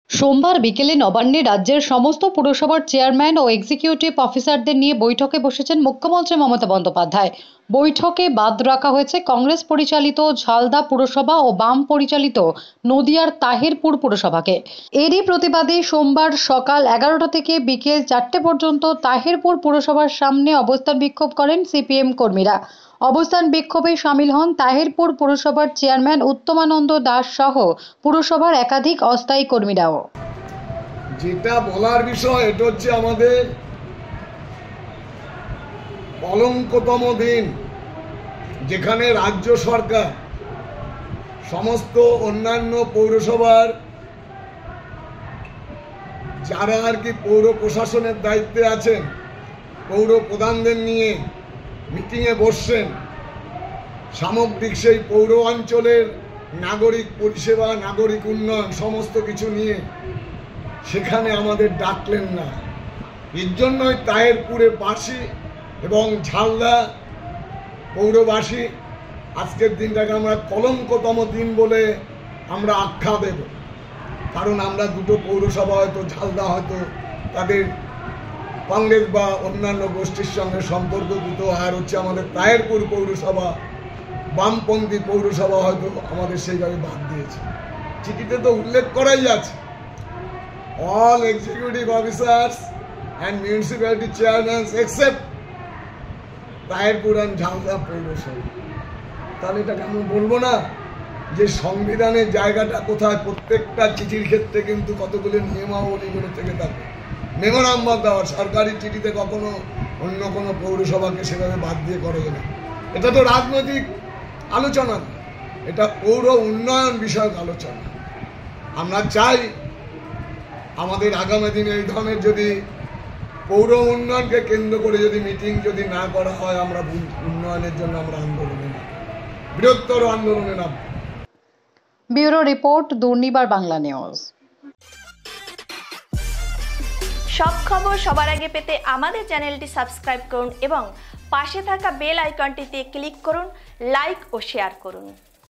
সোমবার বিকেলে নবান্নে রাজ্যের সমস্ত পুরসভার চেয়ারম্যান ও এক্সিকিউটিভ অফিসারদের নিয়ে বৈঠকে বসেছেন মুখ্যমন্ত্রী মমতা বন্দ্যোপাধ্যায়। বৈঠকে বাদ রাখা হয়েছে কংগ্রেস পরিচালিত ঝালদা পুরসভা ও বাম পরিচালিত নদিয়ার তাহিরপুর পুরসভাকে। এরই প্রতিবাদে সোমবার সকাল 11টা থেকে বিকেল 4টে পর্যন্ত তাহিরপুর পুরসভার সামনে অবস্থান বিক্ষোভ করেন সিপিএম কর্মীরা। অবস্থান বিক্ষোভে শামিল হন তাহিরপুর পুরসভার চেয়ারম্যান উত্তমানন্দ দাস সহ পুরসভার একাধিক অস্থায়ী কর্মীরাও। যেটা বলার বিষয় এটা হচ্ছে আমাদের কলঙ্কতম দিন, যেখানে রাজ্য সরকার সমস্ত অন্যান্য পৌরসভার যারা আর কি পৌর প্রশাসনের দায়িত্বে আছেন, পৌর প্রধানদের নিয়ে মিটিংয়ে বসছেন। সামগ্রিক সেই পৌর অঞ্চলের নাগরিক পরিষেবা, নাগরিক উন্নয়ন সমস্ত কিছু নিয়ে সেখানে আমাদের ডাকলেন না। এর জন্যই তাহিরপুরের বাসী এবং ঝালদা পৌরবাসী আজকের দিনটাকে আমরা কলঙ্কতম দিন বলে আমরা আখ্যা দেব। কারণ আমরা দুটো পৌরসভা, হয়তো ঝালদা হয়তো তাদের কংগ্রেস বা অন্যান্য গোষ্ঠীর সঙ্গে সম্পর্কযুক্ত, আর হচ্ছে আমাদের তাহিরপুর পৌরসভা বামপন্থী পৌরসভা হয়তো আমাদের সেইভাবে বাদ দিয়েছে। চিঠিতে তো উল্লেখ করাই আছে, all executive officers and municipality chairmen except Tahirpur and Jhalda পৌরসভা। তাহলে এটাকে আমি বলবো না যে সংবিধানের জায়গাটা কোথায়? প্রত্যেকটা চিঠির ক্ষেত্রে কিন্তু কতগুলো নিয়মাবলীগুলো থেকে থাকে, মেমোরান্ডাম দেওয়ার। সরকারি চিঠিতে কখনো অন্য কোনো পৌরসভাকে সেভাবে বাদ দিয়ে করা যায় না। এটা তো রাজনৈতিক আলোচনা না, এটা পৌর উন্নয়ন বিষয়ক আলোচনা। আমরা চাই আমাদের আগামী দিনে এই ধরনের যদি পৌর উন্নয়নকে কেন্দ্র করে যদি মিটিং যদি না করা হয়, আমরা উন্নয়নের জন্য আমরা আন্দোলনে নামব, বৃহত্তর আন্দোলনে নামব। Bureau report, Durnibar Bangla news. সব খবর সবার আগে পেতে আমাদের চ্যানেলটি সাবস্ক্রাইব করুন এবং পাশে থাকা বেল আইকনটিতে ক্লিক করুন, লাইক ও শেয়ার করুন।